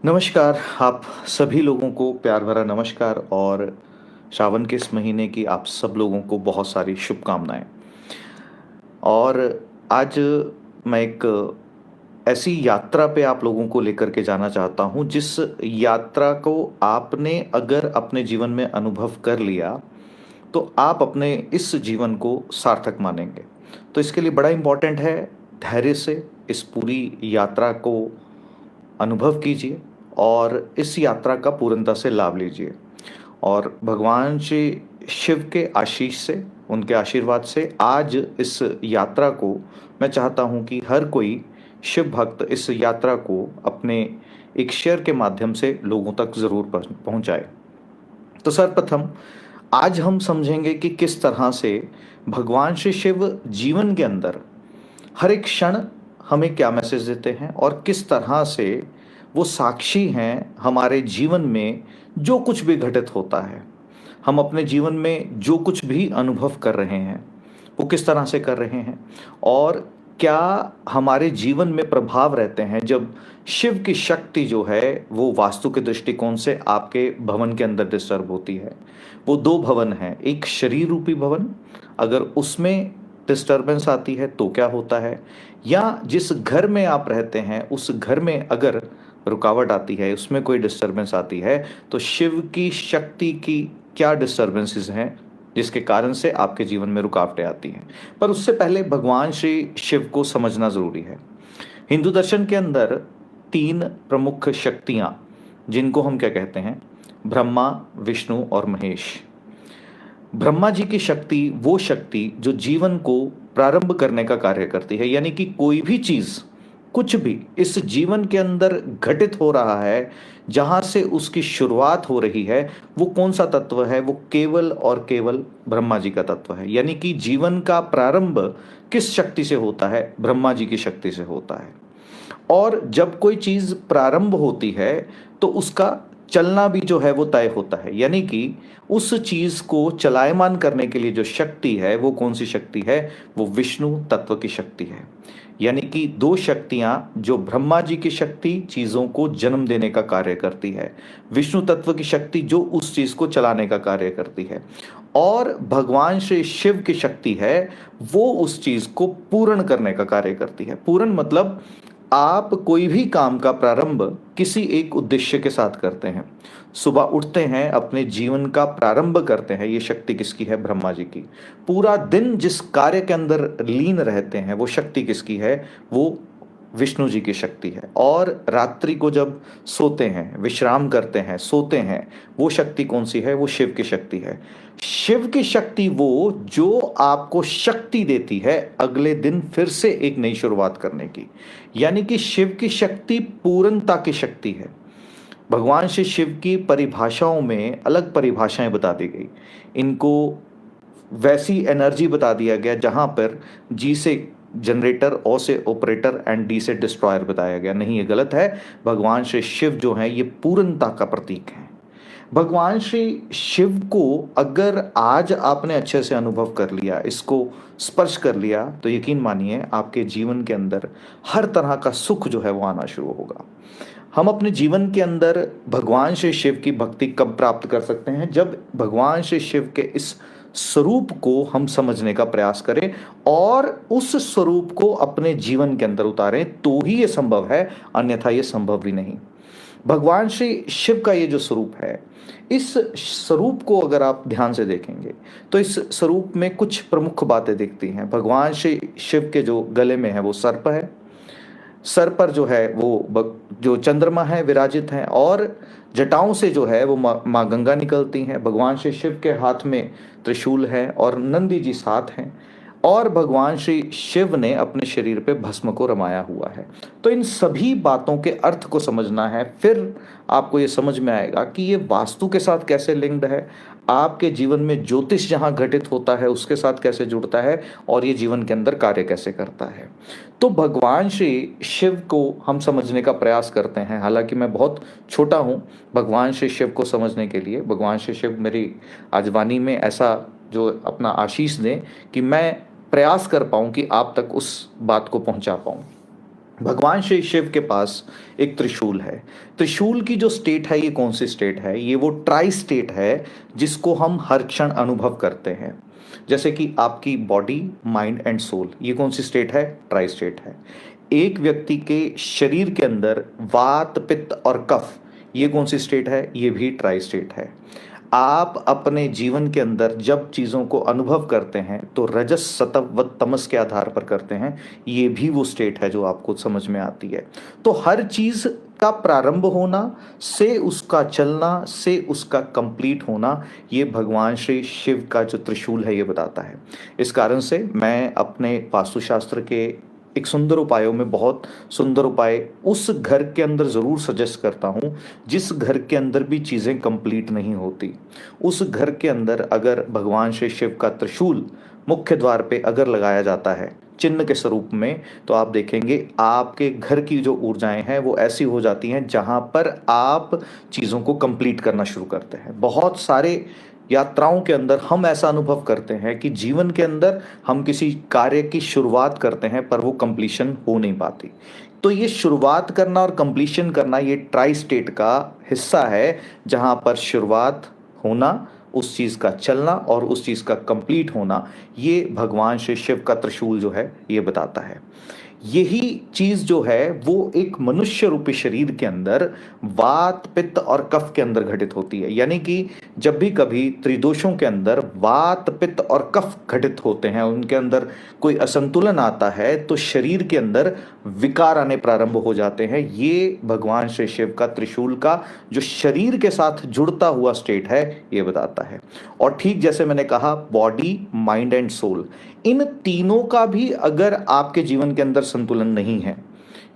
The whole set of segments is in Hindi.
नमस्कार, आप सभी लोगों को प्यार भरा नमस्कार और श्रावण के इस महीने की आप सब लोगों को बहुत सारी शुभकामनाएं। और आज मैं एक ऐसी यात्रा पे आप लोगों को लेकर के जाना चाहता हूं जिस यात्रा को आपने अगर अपने जीवन में अनुभव कर लिया तो आप अपने इस जीवन को सार्थक मानेंगे। तो इसके लिए बड़ा इम्पोर्टेंट है धैर्य से इस पूरी यात्रा को अनुभव कीजिए और इस यात्रा का पूर्णता से लाभ लीजिए। और भगवान श्री शिव के आशीष से, उनके आशीर्वाद से आज इस यात्रा को मैं चाहता हूं कि हर कोई शिव भक्त इस यात्रा को अपने एक शेयर के माध्यम से लोगों तक ज़रूर पहुंचाए। तो सर्वप्रथम आज हम समझेंगे कि किस तरह से भगवान श्री शिव जीवन के अंदर हर एक क्षण हमें क्या मैसेज देते हैं और किस तरह से वो साक्षी हैं हमारे जीवन में। जो कुछ भी घटित होता है, हम अपने जीवन में जो कुछ भी अनुभव कर रहे हैं वो किस तरह से कर रहे हैं और क्या हमारे जीवन में प्रभाव रहते हैं जब शिव की शक्ति जो है वो वास्तु के दृष्टिकोण से आपके भवन के अंदर डिस्टर्ब होती है। वो दो भवन हैं, एक शरीर रूपी भवन, अगर उसमें डिस्टरबेंस आती है तो क्या होता है, या जिस घर में आप रहते हैं उस घर में अगर रुकावट आती है, उसमें कोई डिस्टरबेंस आती है, तो शिव की शक्ति की क्या डिस्टरबेंसेस हैं जिसके कारण से आपके जीवन में रुकावटें आती हैं। पर उससे पहले भगवान श्री शिव को समझना जरूरी है। हिंदू दर्शन के अंदर तीन प्रमुख शक्तियां, जिनको हम क्या कहते हैं, ब्रह्मा, विष्णु और महेश। ब्रह्मा जी की शक्ति वो शक्ति जो जीवन को प्रारंभ करने का कार्य करती है, यानी कि कोई भी चीज, कुछ भी इस जीवन के अंदर घटित हो रहा है, जहां से उसकी शुरुआत हो रही है, वो कौन सा तत्व है, वो केवल और केवल ब्रह्मा जी का तत्व है। यानी कि जीवन का प्रारंभ किस शक्ति से होता है, ब्रह्मा जी की शक्ति से होता है। और जब कोई चीज प्रारंभ होती है तो उसका चलना भी जो है वो तय होता है, यानी कि उस चीज को चलायमान करने के लिए जो शक्ति है वो कौन सी शक्ति है, वो विष्णु तत्व की शक्ति है। यानी कि दो शक्तियां, जो ब्रह्मा जी की शक्ति चीजों को जन्म देने का कार्य करती है, विष्णु तत्व की शक्ति जो उस चीज को चलाने का कार्य करती है, और भगवान श्री शिव की शक्ति है वो उस चीज को पूर्ण करने का कार्य करती है। पूर्ण मतलब आप कोई भी काम का प्रारंभ किसी एक उद्देश्य के साथ करते हैं। सुबह उठते हैं, अपने जीवन का प्रारंभ करते हैं, ये शक्ति किसकी है, ब्रह्मा जी की। पूरा दिन जिस कार्य के अंदर लीन रहते हैं वो शक्ति किसकी है, वो विष्णु जी की शक्ति है। और रात्रि को जब सोते हैं, विश्राम करते हैं, सोते हैं, वो शक्ति कौन सी है, वो शिव की शक्ति है। शिव की शक्ति वो जो आपको शक्ति देती है अगले दिन फिर से एक नई शुरुआत करने की। यानी कि शिव की शक्ति पूर्णता की शक्ति है। भगवान श्री शिव की परिभाषाओं में अलग परिभाषाएं बता दी गई। इनको वैसी एनर्जी बता दिया गया जहां पर जी से जनरेटर, ओ से ऑपरेटर एंड डी से डिस्ट्रॉयर बताया गया। नहीं, ये गलत है। भगवान श्री शिव जो है ये पूर्णता का प्रतीक है। भगवान श्री शिव को अगर आज आपने अच्छे से अनुभव कर लिया, इसको स्पर्श कर लिया, तो यकीन मानिए आपके जीवन के अंदर हर तरह का सुख जो है वो आना शुरू होगा। हम अपने जीवन के अंदर भगवान श्री शिव की भक्ति कब प्राप्त कर सकते हैं, जब भगवान श्री शिव के इस स्वरूप को हम समझने का प्रयास करें और उस स्वरूप को अपने जीवन के अंदर उतारें, तो ही ये संभव है, अन्यथा ये संभव भी नहीं। भगवान श्री शिव का ये जो स्वरूप है, इस स्वरूप को अगर आप ध्यान से देखेंगे तो इस स्वरूप में कुछ प्रमुख बातें दिखती हैं। भगवान श्री शिव के जो गले में है वो सर्प है, सर पर जो है वो जो चंद्रमा है विराजित हैं, और जटाओं से जो है वो माँ गंगा निकलती हैं। भगवान श्री शिव के हाथ में त्रिशूल है और नंदी जी साथ हैं, और भगवान श्री शिव ने अपने शरीर पे भस्म को रमाया हुआ है। तो इन सभी बातों के अर्थ को समझना है, फिर आपको ये समझ में आएगा कि ये वास्तु के साथ कैसे लिंक्ड है, आपके जीवन में ज्योतिष जहाँ घटित होता है उसके साथ कैसे जुड़ता है, और ये जीवन के अंदर कार्य कैसे करता है। तो भगवान श्री शिव को हम समझने का प्रयास करते हैं। हालांकि मैं बहुत छोटा हूँ भगवान श्री शिव को समझने के लिए। भगवान श्री शिव मेरी आज वाणी में ऐसा जो अपना आशीष दें कि मैं प्रयास कर पाऊँ कि आप तक उस बात को पहुँचा पाऊँ। भगवान श्री शिव के पास एक त्रिशूल है। त्रिशूल की जो स्टेट है, ये कौन सी स्टेट है? ये वो ट्राई स्टेट है जिसको हम हर क्षण अनुभव करते हैं। जैसे कि आपकी बॉडी, माइंड एंड सोल, ये कौन सी स्टेट है? ट्राई स्टेट है। एक व्यक्ति के शरीर के अंदर वात, पित्त और कफ, ये कौन सी स्टेट है? ये भी ट्राई स्टेट है। आप अपने जीवन के अंदर जब चीज़ों को अनुभव करते हैं तो रजस, सतव व तमस के आधार पर करते हैं। ये भी वो स्टेट है जो आपको समझ में आती है। तो हर चीज़ का प्रारंभ होना से उसका चलना से उसका कंप्लीट होना, ये भगवान श्री शिव का जो त्रिशूल है ये बताता है। इस कारण से मैं अपने वास्तुशास्त्र के एक सुंदर उपायों में बहुत सुंदर उपाय उस घर के अंदर ज़रूर सजेस्ट करता हूँ जिस घर के अंदर भी चीज़ें कंप्लीट नहीं होती। उस घर के अंदर अगर भगवान श्री शिव का त्रिशूल मुख्य द्वार पे अगर लगाया जाता है चिन्ह के स्वरूप में, तो आप देखेंगे आपके घर की जो ऊर्जाएं हैं वो ऐसी हो जाती हैं जहां पर आप चीज़ों को कंप्लीट करना शुरू करते हैं। बहुत सारे यात्राओं के अंदर हम ऐसा अनुभव करते हैं कि जीवन के अंदर हम किसी कार्य की शुरुआत करते हैं पर वो कंप्लीशन हो नहीं पाती। तो ये शुरुआत करना और कंप्लीशन करना, ये ट्राई स्टेट का हिस्सा है जहां पर शुरुआत होना, उस चीज़ का चलना और उस चीज़ का कंप्लीट होना, ये भगवान श्री शिव का त्रिशूल जो है ये बताता है। यही चीज जो है वो एक मनुष्य रूपी शरीर के अंदर वात, पित्त और कफ के अंदर घटित होती है। यानी कि जब भी कभी त्रिदोषों के अंदर वात, पित्त और कफ घटित होते हैं, उनके अंदर कोई असंतुलन आता है तो शरीर के अंदर विकार आने प्रारंभ हो जाते हैं। ये भगवान श्री शिव का त्रिशूल का जो शरीर के साथ जुड़ता हुआ स्टेट है ये बताता है। और ठीक जैसे मैंने कहा, बॉडी, माइंड एंड सोल, इन तीनों का भी अगर आपके जीवन के अंदर संतुलन नहीं है,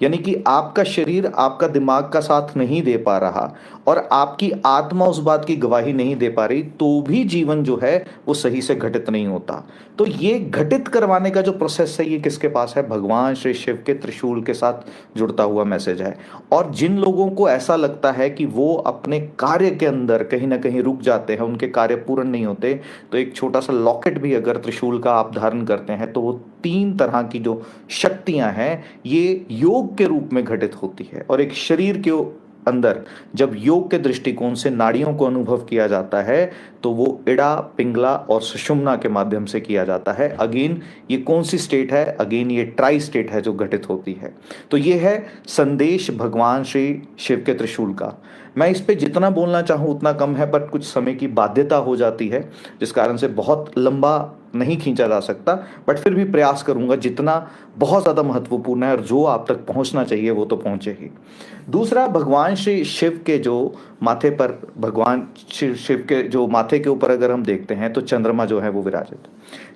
यानी कि आपका शरीर आपका दिमाग का साथ नहीं दे पा रहा और आपकी आत्मा उस बात की गवाही नहीं दे पा रही, तो भी जीवन जो है वो सही से घटित नहीं होता। तो ये घटित करवाने का जो प्रोसेस है ये किसके पास है? भगवान श्री शिव के त्रिशूल के साथ जुड़ता हुआ मैसेज है। और जिन लोगों को ऐसा लगता है कि वो अपने कार्य के अंदर कहीं ना कहीं रुक जाते हैं, उनके कार्य पूर्ण नहीं होते, तो एक छोटा सा लॉकेट भी अगर त्रिशूल का आप धारण करते हैं तो वो 3 तरह की जो शक्तियां हैं ये योग के रूप में घटित होती है। और एक शरीर के अंदर जब योग के दृष्टिकोण से नाड़ियों को अनुभव किया जाता है तो वो इड़ा, पिंगला और सुषुम्ना के माध्यम से किया जाता है। अगेन ये कौन सी स्टेट है? अगेन ये ट्राई स्टेट है जो घटित होती है। तो ये है संदेश भगवान श्री शिव के त्रिशूल का। मैं इस पे जितना बोलना चाहूँ उतना कम है, पर कुछ समय की बाध्यता हो जाती है जिस कारण से बहुत लंबा नहीं खींचा जा सकता, बट फिर भी प्रयास करूंगा जितना बहुत ज़्यादा महत्वपूर्ण है और जो आप तक पहुंचना चाहिए वो तो पहुंचे ही। दूसरा, भगवान श्री शिव के जो माथे पर, भगवान श्री शिव के जो माथे के ऊपर अगर हम देखते हैं तो चंद्रमा जो है वो विराजित।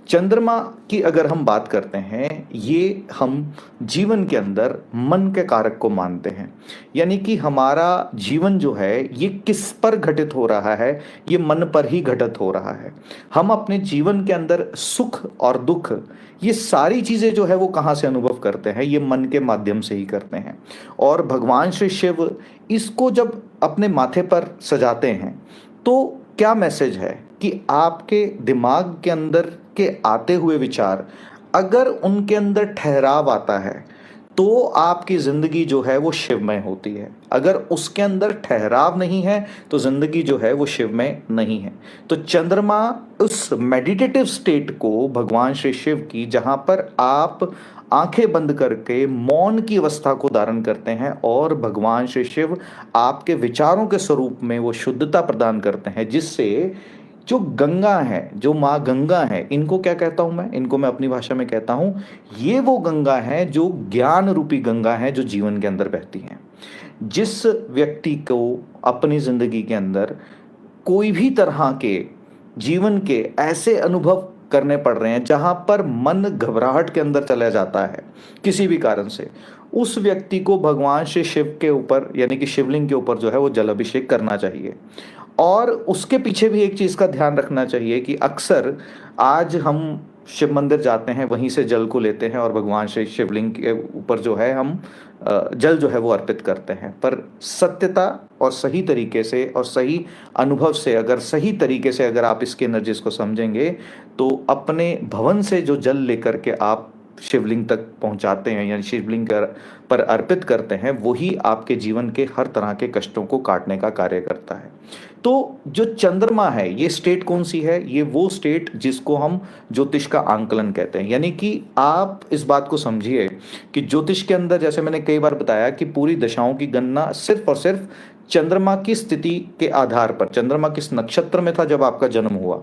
चंद्रमा की अगर हम बात करते हैं, ये हम जीवन के अंदर मन के कारक को मानते हैं। यानी कि हमारा जीवन जो है ये किस पर घटित हो रहा है? ये मन पर ही घटित हो रहा है। हम अपने जीवन के अंदर सुख और दुख, ये सारी चीजें जो है वो कहाँ से अनुभव करते हैं? ये मन के माध्यम से ही करते हैं। और भगवान श्री शिव इसको जब अपने माथे पर सजाते हैं तो क्या मैसेज है कि आपके दिमाग के अंदर के आते हुए विचार, अगर उनके अंदर ठहराव आता है तो आपकी जिंदगी जो है वो शिवमय होती है। अगर उसके अंदर ठहराव नहीं है तो जिंदगी जो है वो शिवमय नहीं है। तो चंद्रमा उस मेडिटेटिव स्टेट को भगवान श्री शिव की, जहां पर आप आंखें बंद करके मौन की अवस्था को धारण करते हैं और भगवान श्री शिव आपके विचारों के स्वरूप में वो शुद्धता प्रदान करते हैं, जिससे जो गंगा है, जो माँ गंगा है, इनको क्या कहता हूं मैं? इनको मैं अपनी भाषा में कहता हूं, ये वो गंगा है जो ज्ञान रूपी गंगा है जो जीवन के अंदर बहती है। जिस व्यक्ति को अपनी जिंदगी के अंदर कोई भी तरह के जीवन के ऐसे अनुभव करने पड़ रहे हैं जहां पर मन घबराहट के अंदर चला जाता है किसी भी कारण से, उस व्यक्ति को भगवान श्री शिव के ऊपर, यानी कि शिवलिंग के ऊपर जो है वो जल अभिषेक करना चाहिए। और उसके पीछे भी एक चीज का ध्यान रखना चाहिए कि अक्सर आज हम शिव मंदिर जाते हैं, वहीं से जल को लेते हैं और भगवान श्री शिवलिंग के ऊपर जो है हम जल जो है वो अर्पित करते हैं। पर सत्यता और सही तरीके से और सही अनुभव से, अगर सही तरीके से अगर आप इसके एनर्जीज को समझेंगे तो अपने भवन से जो जल लेकर के आप शिवलिंग तक पहुंचाते हैं, यानी शिवलिंग पर अर्पित करते हैं, वही आपके जीवन के हर तरह के कष्टों को काटने का कार्य करता है। तो जो चंद्रमा है, ये स्टेट कौन सी है? ये वो स्टेट जिसको हम ज्योतिष का आंकलन कहते हैं। यानी कि आप इस बात को समझिए कि ज्योतिष के अंदर, जैसे मैंने कई बार बताया, कि पूरी दशाओं की गणना सिर्फ और सिर्फ चंद्रमा की स्थिति के आधार पर, चंद्रमा किस नक्षत्र में था जब आपका जन्म हुआ,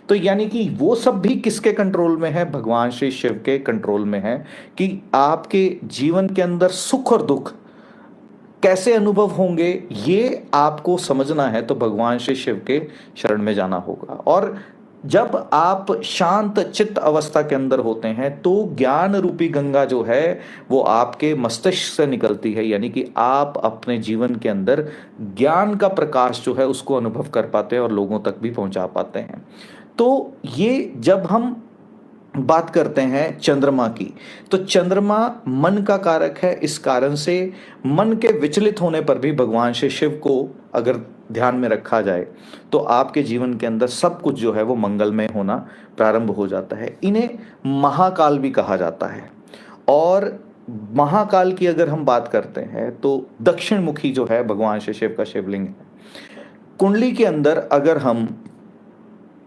तो यानी कि वो सब भी किसके कंट्रोल में है? भगवान श्री शिव के कंट्रोल में है कि आपके जीवन के अंदर सुख और दुख कैसे अनुभव होंगे, ये आपको समझना है तो भगवान श्री शिव के शरण में जाना होगा। और जब आप शांत चित्त अवस्था के अंदर होते हैं तो ज्ञान रूपी गंगा जो है वो आपके मस्तिष्क से निकलती है, यानी कि आप अपने जीवन के अंदर ज्ञान का प्रकाश जो है उसको अनुभव कर पाते हैं और लोगों तक भी पहुंचा पाते हैं। तो ये जब हम बात करते हैं चंद्रमा की, तो चंद्रमा मन का कारक है। इस कारण से मन के विचलित होने पर भी भगवान श्री शिव को अगर ध्यान में रखा जाए तो आपके जीवन के अंदर सब कुछ जो है वो मंगलमय होना प्रारंभ हो जाता है। इन्हें महाकाल भी कहा जाता है। और महाकाल की अगर हम बात करते हैं तो दक्षिण मुखी जो है भगवान श्री शिव का शिवलिंग है। कुंडली के अंदर अगर हम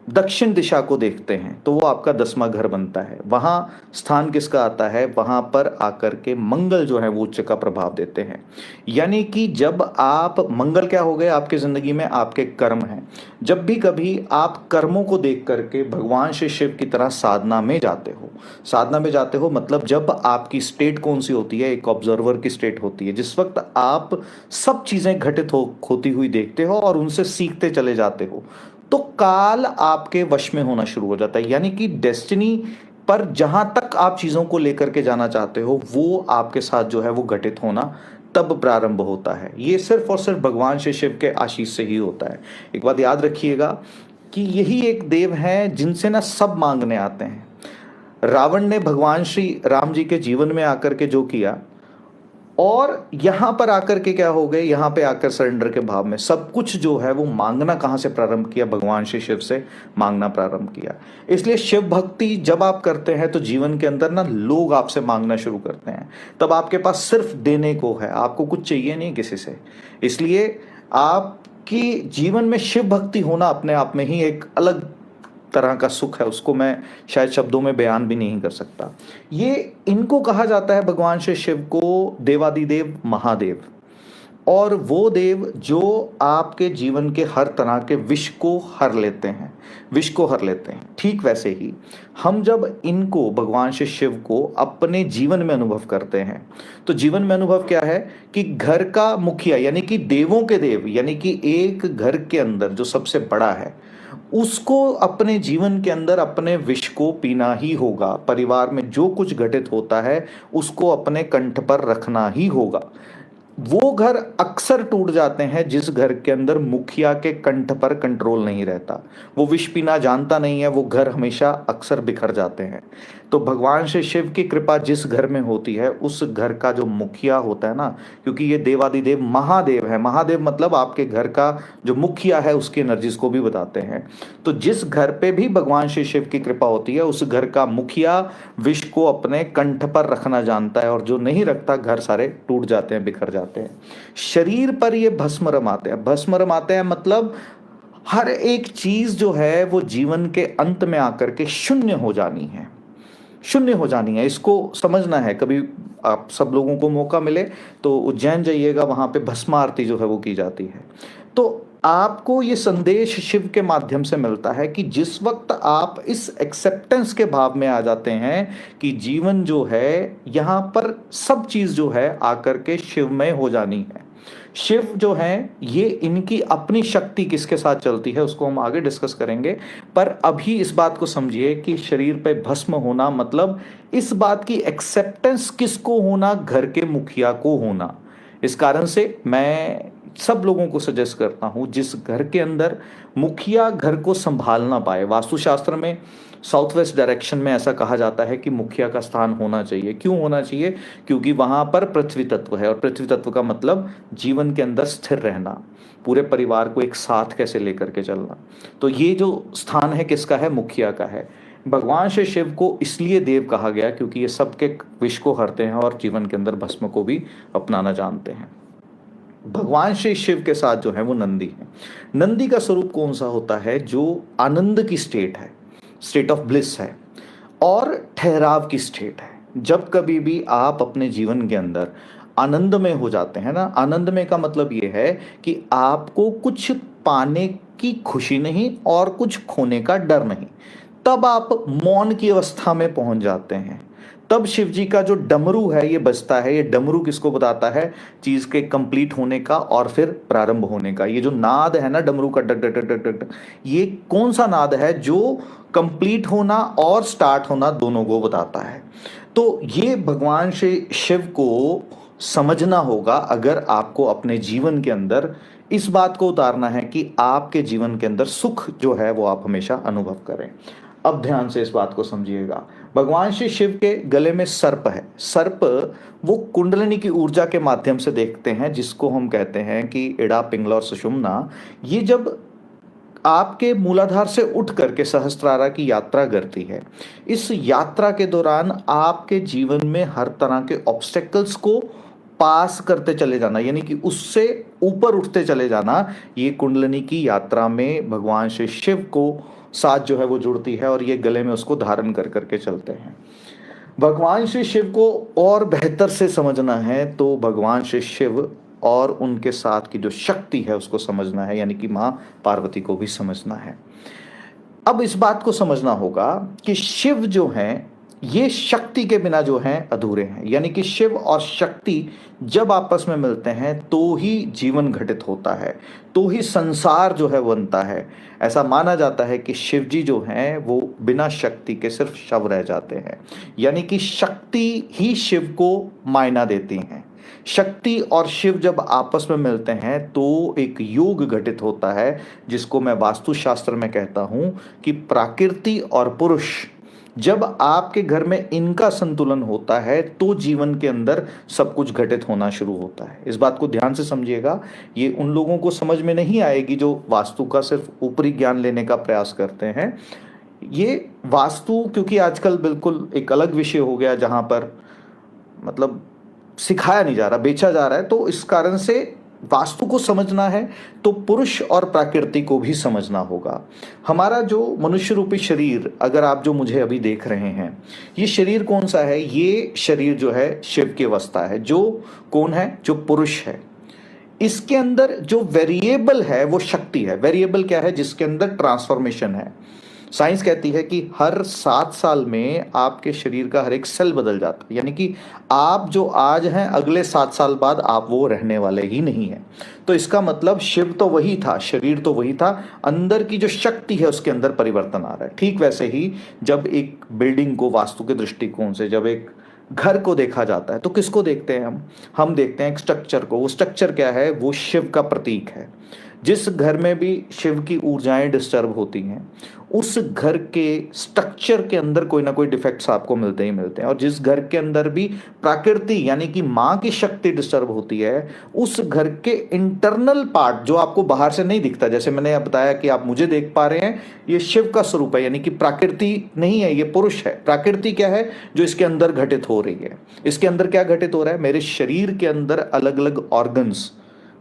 दक्षिण दिशा को देखते हैं तो वो आपका 10वां घर बनता है। वहां स्थान किसका आता है? वहां पर आकर के मंगल जो है वो उच्च का प्रभाव देते हैं। यानी कि जब आप, मंगल क्या हो गए आपकी जिंदगी में? आपके कर्म हैं। जब भी कभी आप कर्मों को देख करके भगवान श्री शिव की तरह साधना में जाते हो, साधना में जाते हो मतलब जब आपकी स्टेट कौन सी होती है? एक ऑब्जर्वर की स्टेट होती है, जिस वक्त आप सब चीजें घटित होती हुई देखते हो और उनसे सीखते चले जाते हो, तो काल आपके वश में होना शुरू हो जाता है। यानी कि डेस्टिनी पर जहां तक आप चीजों को लेकर के जाना चाहते हो वो आपके साथ जो है वो घटित होना तब प्रारंभ होता है। ये सिर्फ और सिर्फ भगवान श्री शिव के आशीष से ही होता है। एक बात याद रखिएगा कि यही एक देव हैं जिनसे ना सब मांगने आते हैं। रावण ने भगवान श्री राम जी के जीवन में आकर के जो किया, और यहां पर आकर के क्या हो गए? यहां पे आकर सरेंडर के भाव में सब कुछ जो है वो मांगना कहां से प्रारंभ किया? भगवान श्री शिव से मांगना प्रारंभ किया। इसलिए शिव भक्ति जब आप करते हैं तो जीवन के अंदर ना लोग आपसे मांगना शुरू करते हैं। तब आपके पास सिर्फ देने को है, आपको कुछ चाहिए नहीं किसी से। इसलिए आपकी जीवन में शिव भक्ति होना अपने आप में ही एक अलग तरह का सुख है, उसको मैं शायद शब्दों में बयान भी नहीं कर सकता। ये इनको कहा जाता है, भगवान श्री शिव को, देवादिदेव महादेव। और वो देव जो आपके जीवन के हर तरह के विष को हर लेते हैं, विष को हर लेते हैं। ठीक वैसे ही हम जब इनको, भगवान श्री शिव को अपने जीवन में अनुभव करते हैं तो जीवन में अनुभव क्या है कि घर का मुखिया, यानी कि देवों के देव, यानी कि एक घर के अंदर जो सबसे बड़ा है, उसको अपने जीवन के अंदर अपने विष को पीना ही होगा। परिवार में जो कुछ घटित होता है उसको अपने कंठ पर रखना ही होगा। वो घर अक्सर टूट जाते हैं जिस घर के अंदर मुखिया के कंठ पर कंट्रोल नहीं रहता, वो विष पीना जानता नहीं है, वो घर हमेशा अक्सर बिखर जाते हैं। तो भगवान श्री शिव की कृपा जिस घर में होती है उस घर का जो मुखिया होता है ना, क्योंकि ये देवादिदेव महादेव है, महादेव मतलब आपके घर का जो मुखिया है उसकी एनर्जीज को भी बताते हैं। तो जिस घर पे भी भगवान श्री शिव की कृपा होती है उस घर का मुखिया विष को अपने कंठ पर रखना जानता है, और जो नहीं रखता घर सारे टूट जाते हैं, बिखर जाते हैं। शरीर पर ये भस्म रमाते हैं। भस्म रमाते हैं मतलब हर एक चीज जो है वो जीवन के अंत में आकर के शून्य हो जानी है, शून्य हो जानी है। इसको समझना है। कभी आप सब लोगों को मौका मिले तो उज्जैन जाइएगा, वहां पे भस्म आरती जो है वो की जाती है। तो आपको ये संदेश शिव के माध्यम से मिलता है कि जिस वक्त आप इस एक्सेप्टेंस के भाव में आ जाते हैं कि जीवन जो है यहाँ पर सब चीज जो है आकर के शिवमय हो जानी है। शिव जो है ये इनकी अपनी शक्ति किसके साथ चलती है उसको हम आगे डिस्कस करेंगे। पर अभी इस बात को समझिए कि शरीर पे भस्म होना मतलब इस बात की एक्सेप्टेंस किसको होना? घर के मुखिया को होना। इस कारण से मैं सब लोगों को सजेस्ट करता हूं, जिस घर के अंदर मुखिया घर को संभाल ना पाए, वास्तुशास्त्र में साउथ वेस्ट डायरेक्शन में ऐसा कहा जाता है कि मुखिया का स्थान होना चाहिए। क्यों होना चाहिए? क्योंकि वहां पर पृथ्वी तत्व है, और पृथ्वी तत्व का मतलब जीवन के अंदर स्थिर रहना, पूरे परिवार को एक साथ कैसे लेकर के चलना। तो ये जो स्थान है किसका है? मुखिया का है। भगवान श्री शिव को इसलिए देव कहा गया क्योंकि ये सबके विष को हरते हैं और जीवन के अंदर भस्म को भी अपनाना जानते हैं। भगवान श्री शिव के साथ जो है वो नंदी है। नंदी का स्वरूप कौन सा होता है? जो आनंद की स्टेट है, स्टेट ऑफ ब्लिस है और ठहराव की स्टेट है। जब कभी भी आप अपने जीवन के अंदर आनंद में हो जाते हैं ना, आनंद में का मतलब ये है कि आपको कुछ पाने की खुशी नहीं और कुछ खोने का डर नहीं, तब आप मौन की अवस्था में पहुंच जाते हैं। तब शिव जी का जो डमरू है ये बजता है। ये डमरू किसको बताता है? चीज के कंप्लीट होने का और फिर प्रारंभ होने का। ये जो नाद है ना डमरू का, duck duck duck duck duck, ये कौन सा नाद है? जो कंप्लीट होना और स्टार्ट होना दोनों को बताता है। तो ये भगवान श्री शिव को समझना होगा अगर आपको अपने जीवन के अंदर इस बात को उतारना है कि आपके जीवन के अंदर सुख जो है वो आप हमेशा अनुभव करें। अब ध्यान से इस बात को समझिएगा। भगवान श्री शिव के गले में सर्प है। सर्प वो कुंडलिनी की ऊर्जा के माध्यम से देखते हैं, जिसको हम कहते हैं कि इड़ा, पिंगला और सुषुम्ना। ये जब आपके मूलाधार से उठ करके सहस्त्रारा की यात्रा करती है, इस यात्रा के दौरान आपके जीवन में हर तरह के ऑब्स्टेकल्स को पास करते चले जाना, यानी कि उससे ऊपर उठते चले जाना, ये कुंडलिनी की यात्रा में भगवान श्री शिव को साथ जो है वो जुड़ती है और ये गले में उसको धारण कर करके चलते हैं। भगवान श्री शिव को और बेहतर से समझना है तो भगवान श्री शिव और उनके साथ की जो शक्ति है उसको समझना है, यानी कि माँ पार्वती को भी समझना है। अब इस बात को समझना होगा कि शिव जो हैं ये शक्ति के बिना जो हैं अधूरे हैं, यानी कि शिव और शक्ति जब आपस में मिलते हैं तो ही जीवन घटित होता है, तो ही संसार जो है बनता है। ऐसा माना जाता है कि शिव जी जो हैं वो बिना शक्ति के सिर्फ शव रह जाते हैं, यानी कि शक्ति ही शिव को मायना देती हैं। शक्ति और शिव जब आपस में मिलते हैं तो एक योग घटित होता है, जिसको मैं वास्तुशास्त्र में कहता हूं कि प्रकृति और पुरुष। जब आपके घर में इनका संतुलन होता है तो जीवन के अंदर सब कुछ घटित होना शुरू होता है। इस बात को ध्यान से समझिएगा। ये उन लोगों को समझ में नहीं आएगी जो वास्तु का सिर्फ ऊपरी ज्ञान लेने का प्रयास करते हैं। ये वास्तु क्योंकि आजकल बिल्कुल एक अलग विषय हो गया, जहां पर मतलब सिखाया नहीं जा रहा, बेचा जा रहा है। तो इस कारण से वास्तु को समझना है तो पुरुष और प्रकृति को भी समझना होगा। हमारा जो मनुष्य रूपी शरीर, अगर आप जो मुझे अभी देख रहे हैं, ये शरीर कौन सा है? ये शरीर जो है शिव की अवस्था है। जो कौन है? जो पुरुष है। इसके अंदर जो वेरिएबल है वो शक्ति है। वेरिएबल क्या है? जिसके अंदर ट्रांसफॉर्मेशन है। साइंस कहती है कि हर 7 साल में आपके शरीर का हर एक सेल बदल जाता है, यानी कि आप जो आज हैं अगले 7 साल बाद आप वो रहने वाले ही नहीं हैं। तो इसका मतलब शिव तो वही था, शरीर तो वही था, अंदर की जो शक्ति है उसके अंदर परिवर्तन आ रहा है। ठीक वैसे ही जब एक बिल्डिंग को वास्तु के दृष्टिकोण से, जब एक घर को देखा जाता है तो किसको देखते हैं हम देखते हैं एक स्ट्रक्चर को। वो स्ट्रक्चर क्या है? वो शिव का प्रतीक है। जिस घर में भी शिव की ऊर्जाएं डिस्टर्ब होती हैं उस घर के स्ट्रक्चर के अंदर कोई ना कोई डिफेक्ट्स आपको मिलते ही मिलते हैं। और जिस घर के अंदर भी प्रकृति यानी कि माँ की शक्ति डिस्टर्ब होती है, उस घर के इंटरनल पार्ट जो आपको बाहर से नहीं दिखता, जैसे मैंने बताया कि आप मुझे देख पा रहे हैं, ये शिव का स्वरूप है, यानी कि प्रकृति नहीं है, ये पुरुष है। प्रकृति क्या है? जो इसके अंदर घटित हो रही है। इसके अंदर क्या घटित हो रहा है? मेरे शरीर के अंदर अलग अलग ऑर्गन्स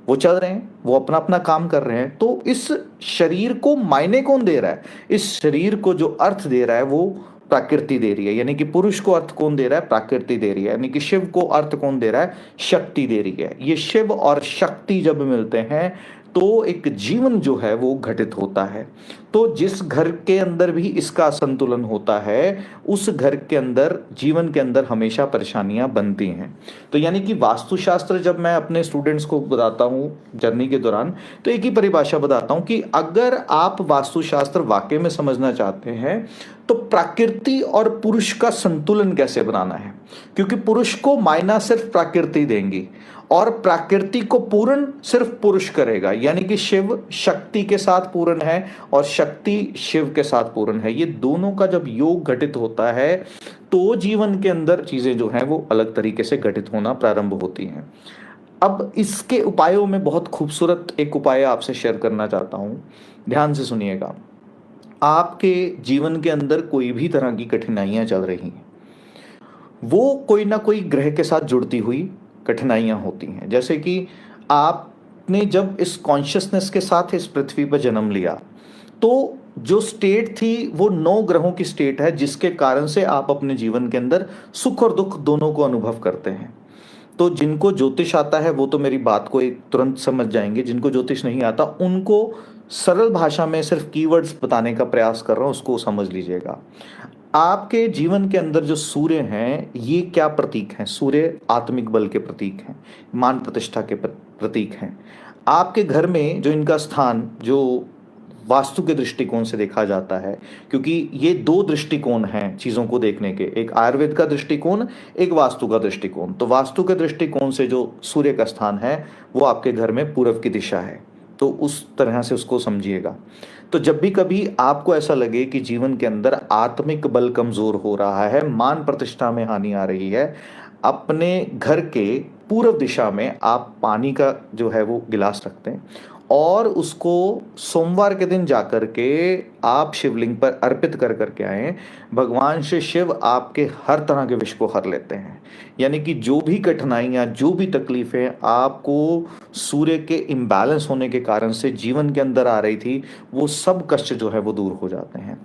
वो चल रहे हैं, वो अपना अपना काम कर रहे हैं। तो इस शरीर को मायने कौन दे रहा है? इस शरीर को जो अर्थ दे रहा है वो प्रकृति दे रही है, यानी कि पुरुष को अर्थ कौन दे रहा है? प्रकृति दे रही है। यानी कि शिव को अर्थ कौन दे रहा है? शक्ति दे रही है। ये शिव और शक्ति जब मिलते हैं तो एक जीवन जो है वो घटित होता है। तो जिस घर के अंदर भी इसका संतुलन होता है उस घर के अंदर, जीवन के अंदर हमेशा परेशानियां बनती हैं। तो यानी कि वास्तुशास्त्र जब मैं अपने स्टूडेंट्स को बताता हूँ जर्नी के दौरान, तो एक ही परिभाषा बताता हूँ कि अगर आप वास्तुशास्त्र वाकई में समझना चाहते हैं तो प्रकृति और पुरुष का संतुलन कैसे बनाना है, क्योंकि पुरुष को मायना सिर्फ प्रकृति देंगी और प्रकृति को पूर्ण सिर्फ पुरुष करेगा। यानी कि शिव शक्ति के साथ पूर्ण है और शक्ति शिव के साथ पूर्ण है। ये दोनों का जब योग घटित होता है तो जीवन के अंदर चीजें जो हैं वो अलग तरीके से घटित होना प्रारंभ होती हैं। अब इसके उपायों में बहुत खूबसूरत एक उपाय आपसे शेयर करना चाहता हूं, ध्यान से सुनिएगा। आपके जीवन के अंदर कोई भी तरह की कठिनाइयाँ चल रही हैं, वो कोई ना कोई ग्रह के साथ जुड़ती हुई कठिनाइयाँ होती हैं। जैसे कि आपने जब इस कॉन्शियसनेस के साथ इस पृथ्वी पर जन्म लिया, तो जो स्टेट थी वो 9 ग्रहों की स्टेट है, जिसके कारण से आप अपने जीवन के अंदर सुख और दुख दोनों को अनुभव करते हैं। तो जिनको ज्योतिष आता है वो तो मेरी बात को एक तुरंत समझ जाएंगे, जिनको ज्योतिष नहीं आता उनको सरल भाषा में सिर्फ कीवर्ड्स बताने का प्रयास कर रहा हूं, उसको समझ लीजिएगा। आपके जीवन के अंदर जो सूर्य हैं, ये क्या प्रतीक हैं? सूर्य आत्मिक बल के प्रतीक हैं, मान प्रतिष्ठा के प्रतीक हैं। आपके घर में जो इनका स्थान, जो वास्तु के दृष्टिकोण से देखा जाता है, क्योंकि ये 2 दृष्टिकोण हैं चीज़ों को देखने के, एक आयुर्वेद का दृष्टिकोण, एक वास्तु का दृष्टिकोण। तो वास्तु के दृष्टिकोण से जो सूर्य का स्थान है वो आपके घर में पूर्व की दिशा है, तो उस तरह से उसको समझिएगा। तो जब भी कभी आपको ऐसा लगे कि जीवन के अंदर आत्मिक बल कमजोर हो रहा है, मान प्रतिष्ठा में हानि आ रही है, अपने घर के पूर्व दिशा में आप पानी का जो है वो गिलास रखते हैं और उसको सोमवार के दिन जाकर के आप शिवलिंग पर अर्पित कर करके आए। भगवान श्री शिव आपके हर तरह के विष को हर लेते हैं। यानी कि जो भी कठिनाइयाँ, जो भी तकलीफें आपको सूर्य के इम्बैलेंस होने के कारण से जीवन के अंदर आ रही थी, वो सब कष्ट जो है वो दूर हो जाते हैं।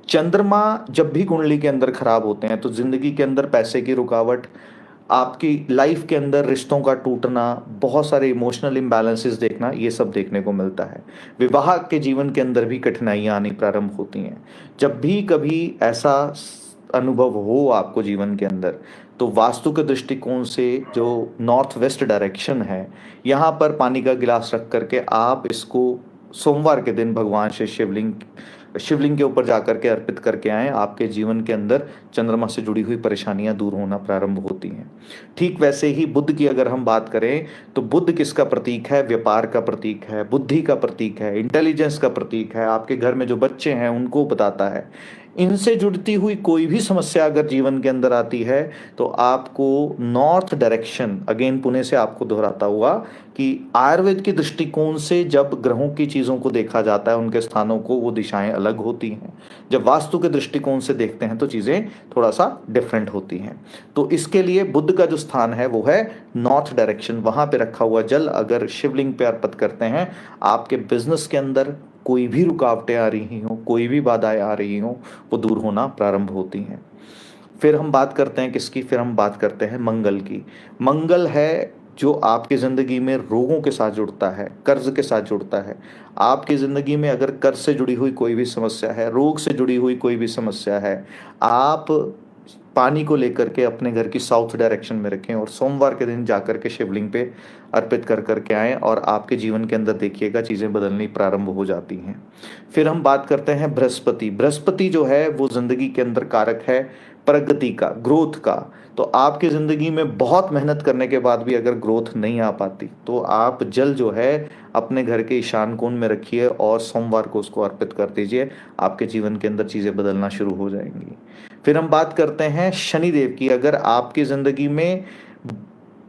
चंद्रमा जब भी कुंडली के अंदर खराब होते हैं तो जिंदगी के अंदर पैसे की रुकावट, आपकी लाइफ के अंदर रिश्तों का टूटना, बहुत सारे इमोशनल इम्बैलेंसेस देखना, ये सब देखने को मिलता है। विवाह के जीवन के अंदर भी कठिनाइयाँ आनी प्रारंभ होती हैं। जब भी कभी ऐसा अनुभव हो आपको जीवन के अंदर, तो वास्तु के दृष्टिकोण से जो नॉर्थ वेस्ट डायरेक्शन है, यहाँ पर पानी का गिलास रख करके आप इसको सोमवार के दिन भगवान श्री शिवलिंग के ऊपर जाकर के अर्पित करके आए। आपके जीवन के अंदर चंद्रमा से जुड़ी हुई परेशानियां दूर होना प्रारंभ होती हैं। ठीक वैसे ही बुध की अगर हम बात करें तो बुध किसका प्रतीक है? व्यापार का प्रतीक है, बुद्धि का प्रतीक है, इंटेलिजेंस का प्रतीक है। आपके घर में जो बच्चे हैं उनको बताता है। इनसे जुड़ती हुई कोई भी समस्या अगर जीवन के अंदर आती है तो आपको नॉर्थ डायरेक्शन, अगेन पुणे से आपको दोहराता हुआ कि आयुर्वेद के दृष्टिकोण से जब ग्रहों की चीज़ों को देखा जाता है, उनके स्थानों को, वो दिशाएं अलग होती हैं। जब वास्तु के दृष्टिकोण से देखते हैं तो चीज़ें थोड़ा सा डिफरेंट होती हैं। तो इसके लिए बुध का जो स्थान है वो है नॉर्थ डायरेक्शन। वहाँ पे रखा हुआ जल अगर शिवलिंग पे अर्पित करते हैं, आपके बिजनेस के अंदर कोई भी रुकावटें आ रही हों, कोई भी बाधाएं आ रही हों, वो दूर होना प्रारंभ होती हैं। फिर हम बात करते हैं किसकी? फिर हम बात करते हैं मंगल की। मंगल है जो आपकी ज़िंदगी में रोगों के साथ जुड़ता है, कर्ज के साथ जुड़ता है। आपकी ज़िंदगी में अगर कर्ज से जुड़ी हुई कोई भी समस्या है, रोग से जुड़ी हुई कोई भी समस्या है, आप पानी को लेकर के अपने घर की साउथ डायरेक्शन में रखें और सोमवार के दिन जाकर के शिवलिंग पे अर्पित कर करके आएँ और आपके जीवन के अंदर देखिएगा चीज़ें बदलनी प्रारंभ हो जाती हैं। फिर हम बात करते हैं बृहस्पति। बृहस्पति जो है वो ज़िंदगी के अंदर कारक है प्रगति का, ग्रोथ का। तो आपकी ज़िंदगी में बहुत मेहनत करने के बाद भी अगर ग्रोथ नहीं आ पाती तो आप जल जो है अपने घर के ईशान कोण में रखिए और सोमवार को उसको अर्पित कर दीजिए। आपके जीवन के अंदर चीज़ें बदलना शुरू हो जाएंगी। फिर हम बात करते हैं शनिदेव की। अगर आपकी ज़िंदगी में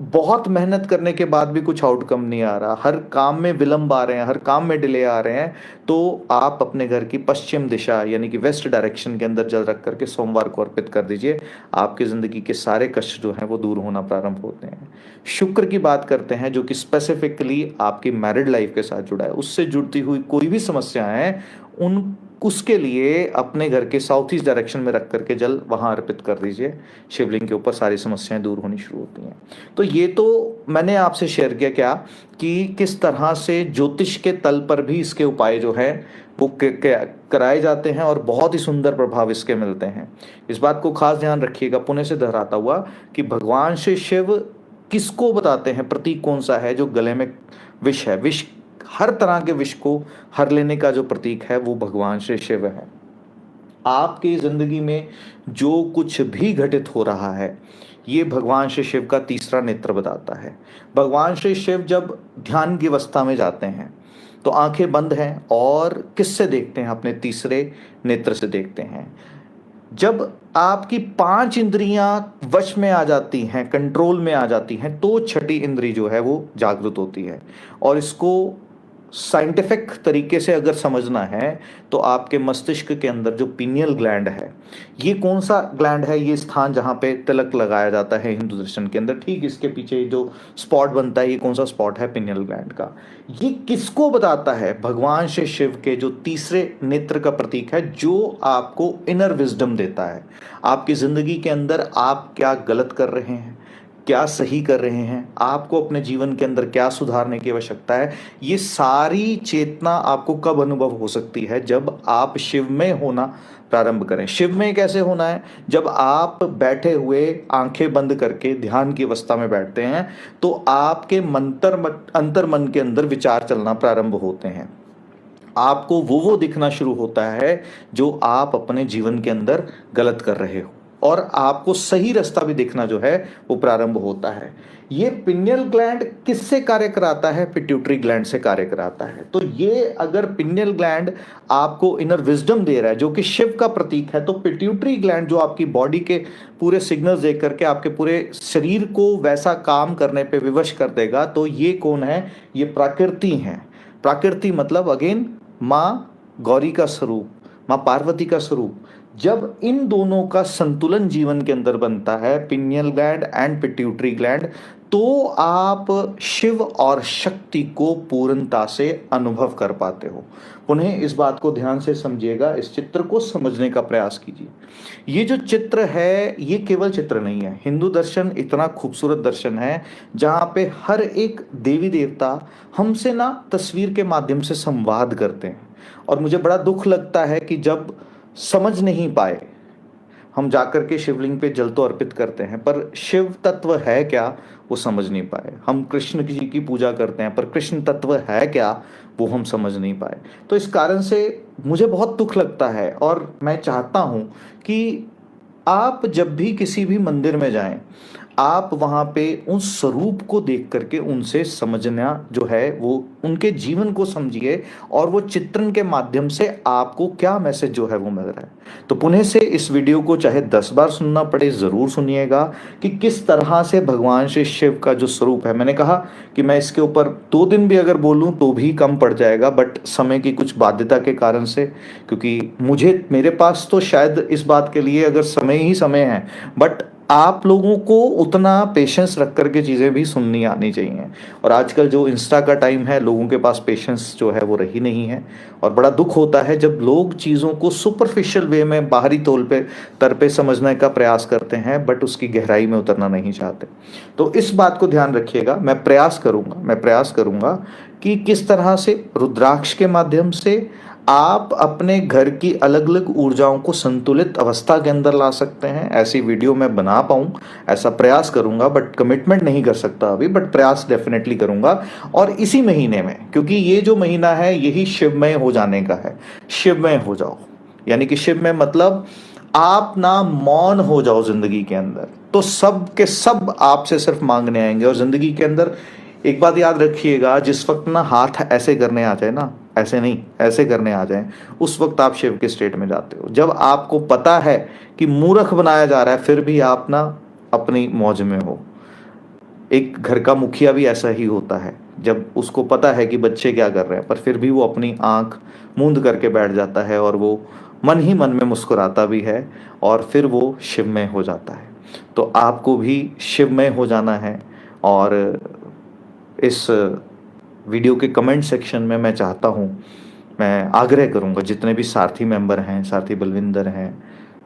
बहुत मेहनत करने के बाद भी कुछ आउटकम नहीं आ रहा, हर काम में विलंब आ रहे हैं, हर काम में डिले आ रहे हैं, तो आप अपने घर की पश्चिम दिशा यानी कि वेस्ट डायरेक्शन के अंदर जल रख करके सोमवार को अर्पित कर दीजिए। आपकी ज़िंदगी के सारे कष्ट जो हैं वो दूर होना प्रारंभ होते हैं। शुक्र की बात करते हैं जो कि स्पेसिफिकली आपकी मैरिड लाइफ के साथ जुड़ा है, उससे जुड़ती हुई कोई भी समस्याएं हैं उन उसके लिए अपने घर के साउथ ईस्ट डायरेक्शन में रख करके जल वहाँ अर्पित कर दीजिए शिवलिंग के ऊपर, सारी समस्याएं दूर होनी शुरू होती हैं। तो ये तो मैंने आपसे शेयर किया क्या कि किस तरह से ज्योतिष के तल पर भी इसके उपाय जो है वो कराए जाते हैं और बहुत ही सुंदर प्रभाव इसके मिलते हैं। इस बात को खास ध्यान रखिएगा, पुणे से दोहराता हुआ, कि भगवान श्री शिव किसको बताते हैं, प्रतीक कौन सा है? जो गले में विष है, विष, हर तरह के विष को हर लेने का जो प्रतीक है वो भगवान श्री शिव है। आपकी जिंदगी में जो कुछ भी घटित हो रहा है ये भगवान श्री शिव का तीसरा नेत्र बताता है। भगवान श्री शिव जब ध्यान की अवस्था में जाते हैं तो आंखें बंद हैं और किससे देखते हैं? अपने तीसरे नेत्र से देखते हैं। जब आपकी 5 इंद्रियां वश में आ जाती हैं, कंट्रोल में आ जाती हैं, तो छठी इंद्री जो है वो जागृत होती है और इसको साइंटिफिक तरीके से अगर समझना है तो आपके मस्तिष्क के अंदर जो पिनियल ग्लैंड है, ये कौन सा ग्लैंड है, ये स्थान जहाँ पे तिलक लगाया जाता है हिंदू दर्शन के अंदर, ठीक इसके पीछे जो स्पॉट बनता है, ये कौन सा स्पॉट है, पिनियल ग्लैंड का। ये किसको बताता है? भगवान श्री शिव के जो तीसरे नेत्र का प्रतीक है, जो आपको इनर विजडम देता है। आपकी जिंदगी के अंदर आप क्या गलत कर रहे हैं, क्या सही कर रहे हैं, आपको अपने जीवन के अंदर क्या सुधारने की आवश्यकता है, ये सारी चेतना आपको कब अनुभव हो सकती है? जब आप शिवमय होना प्रारंभ करें। शिवमय कैसे होना है? जब आप बैठे हुए आंखें बंद करके ध्यान की अवस्था में बैठते हैं तो आपके अंतर मन के अंदर विचार चलना प्रारंभ होते हैं। आपको वो दिखना शुरू होता है जो आप अपने जीवन के अंदर गलत कर रहे हो, और आपको सही रास्ता भी देखना जो है वो प्रारंभ होता है। ये पिनियल ग्लैंड किससे कार्य कराता है? पिट्यूटरी ग्लैंड से कार्य कराता है। तो ये अगर पिनियल ग्लैंड आपको इनर विजडम दे रहा है जो कि शिव का प्रतीक है, तो पिट्यूटरी ग्लैंड जो आपकी बॉडी के पूरे सिग्नल्स देख करके आपके पूरे शरीर को वैसा काम करने पे विवश कर देगा। तो ये कौन है? ये प्रकृति है। प्रकृति मतलब अगेन माँ गौरी का स्वरूप, माँ पार्वती का स्वरूप। जब इन दोनों का संतुलन जीवन के अंदर बनता है, pineal gland and pituitary gland, तो आप शिव और शक्ति को पूर्णता से अनुभव कर पाते हो। पुनः इस बात को ध्यान से समझिएगा, इस चित्र को समझने का प्रयास कीजिए। ये जो चित्र है ये केवल चित्र नहीं है। हिंदू दर्शन इतना खूबसूरत दर्शन है जहाँ पे हर एक देवी देवता हमसे ना तस्वीर के माध्यम से संवाद करते हैं, और मुझे बड़ा दुख लगता है कि जब समझ नहीं पाए, हम जाकर के शिवलिंग पे जल तो अर्पित करते हैं पर शिव तत्व है क्या वो समझ नहीं पाए। हम कृष्ण जी की पूजा करते हैं पर कृष्ण तत्व है क्या वो हम समझ नहीं पाए। तो इस कारण से मुझे बहुत दुख लगता है, और मैं चाहता हूँ कि आप जब भी किसी भी मंदिर में जाएं, आप वहाँ पे उस स्वरूप को देख करके उनसे समझना जो है वो उनके जीवन को समझिए, और वो चित्रण के माध्यम से आपको क्या मैसेज जो है वो मिल रहा है। तो पुनः से इस वीडियो को चाहे 10 बार सुनना पड़े ज़रूर सुनिएगा कि किस तरह से भगवान श्री शिव का जो स्वरूप है। मैंने कहा कि मैं इसके ऊपर 2 दिन भी अगर बोलूँ तो भी कम पड़ जाएगा, बट समय की कुछ बाध्यता के कारण से, क्योंकि मेरे पास तो शायद इस बात के लिए अगर समय ही समय है, बट आप लोगों को उतना पेशेंस रख करके चीज़ें भी सुननी आनी चाहिए। और आजकल जो इंस्टा का टाइम है, लोगों के पास पेशेंस जो है वो रही नहीं है, और बड़ा दुख होता है जब लोग चीज़ों को सुपरफिशियल वे में, बाहरी तर पे समझने का प्रयास करते हैं बट उसकी गहराई में उतरना नहीं चाहते। तो इस बात को ध्यान रखिएगा। मैं प्रयास करूँगा कि किस तरह से रुद्राक्ष के माध्यम से आप अपने घर की अलग अलग ऊर्जाओं को संतुलित अवस्था के अंदर ला सकते हैं। ऐसी वीडियो मैं बना पाऊँ ऐसा प्रयास करूंगा, बट कमिटमेंट नहीं कर सकता अभी, बट प्रयास डेफिनेटली करूंगा। और इसी महीने में, क्योंकि ये जो महीना है यही शिवमय हो जाने का है, शिवमय हो जाओ, यानी कि शिवमय मतलब आप ना मौन हो जाओ जिंदगी के अंदर, तो सब के सब आपसे सिर्फ मांगने आएंगे। और जिंदगी के अंदर एक बात याद रखिएगा, जिस वक्त ना हाथ ऐसे करने आ जाए ना, ऐसे नहीं ऐसे करने आ जाए, उस वक्त आप शिव के स्टेट में जाते हो। जब आपको पता है कि मूर्ख बनाया जा रहा है फिर भी आप ना अपनी मौज में हो। एक घर का मुखिया भी ऐसा ही होता है, जब उसको पता है कि बच्चे क्या कर रहे हैं पर फिर भी वो अपनी आंख मूंद करके बैठ जाता है, और वो मन ही मन में मुस्कुराता भी है, और फिर वो शिवमय हो जाता है। तो आपको भी शिवमय हो जाना है। और इस वीडियो के कमेंट सेक्शन में मैं चाहता हूँ, मैं आग्रह करूँगा, जितने भी सारथी मेंबर हैं, सारथी बलविंदर हैं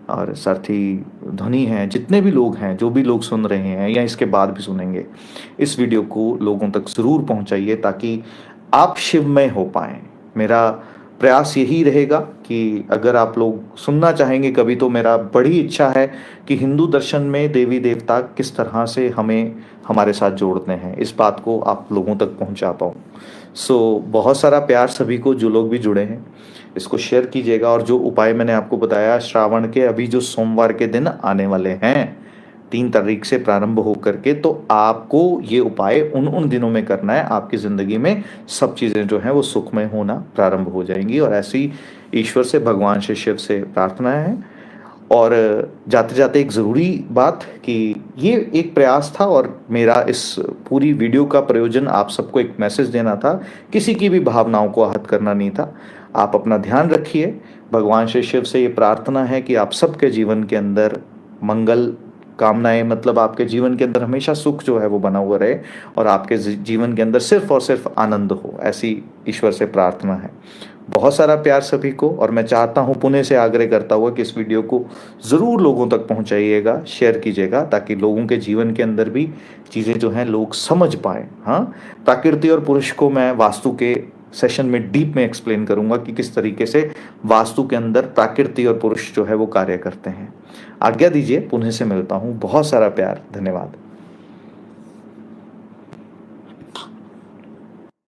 और सारथी ध्वनि हैं, जितने भी लोग हैं, जो भी लोग सुन रहे हैं या इसके बाद भी सुनेंगे, इस वीडियो को लोगों तक ज़रूर पहुँचाइए ताकि आप शिवमय हो पाएँ। मेरा प्रयास यही रहेगा कि अगर आप लोग सुनना चाहेंगे कभी, तो मेरा बड़ी इच्छा है कि हिंदू दर्शन में देवी देवता किस तरह से हमें हमारे साथ जोड़ते हैं, इस बात को आप लोगों तक पहुंचा पाऊँ। बहुत सारा प्यार सभी को, जो लोग भी जुड़े हैं, इसको शेयर कीजिएगा। और जो उपाय मैंने आपको बताया, श्रावण के अभी जो सोमवार के दिन आने वाले हैं 3 तारीख से प्रारंभ हो करके, तो आपको ये उपाय उन दिनों में करना है। आपकी ज़िंदगी में सब चीज़ें जो हैं वो सुखमय होना प्रारंभ हो जाएंगी। और ऐसी ईश्वर से, भगवान श्री शिव से प्रार्थना है। और जाते जाते एक ज़रूरी बात कि ये एक प्रयास था और मेरा इस पूरी वीडियो का प्रयोजन आप सबको एक मैसेज देना था, किसी की भी भावनाओं को आहत करना नहीं था। आप अपना ध्यान रखिए। भगवान श्री शिव से ये प्रार्थना है कि आप सबके जीवन के अंदर मंगल कामनाएं, मतलब आपके जीवन के अंदर हमेशा सुख जो है वो बना हुआ रहे और आपके जीवन के अंदर सिर्फ और सिर्फ आनंद हो, ऐसी ईश्वर से प्रार्थना है। बहुत सारा प्यार सभी को, और मैं चाहता हूँ, पुणे से आग्रह करता हुआ कि इस वीडियो को ज़रूर लोगों तक पहुँचाइएगा, शेयर कीजिएगा, ताकि लोगों के जीवन के अंदर भी चीज़ें जो हैं लोग समझ पाएँ। हाँ, प्रकृति और पुरुष को मैं वास्तु के सेशन में डीप में एक्सप्लेन करूंगा कि किस तरीके से वास्तु के अंदर प्रकृति और पुरुष जो है वो कार्य करते हैं। आज्ञा दीजिए, पुणे से मिलता हूँ। बहुत सारा प्यार, धन्यवाद।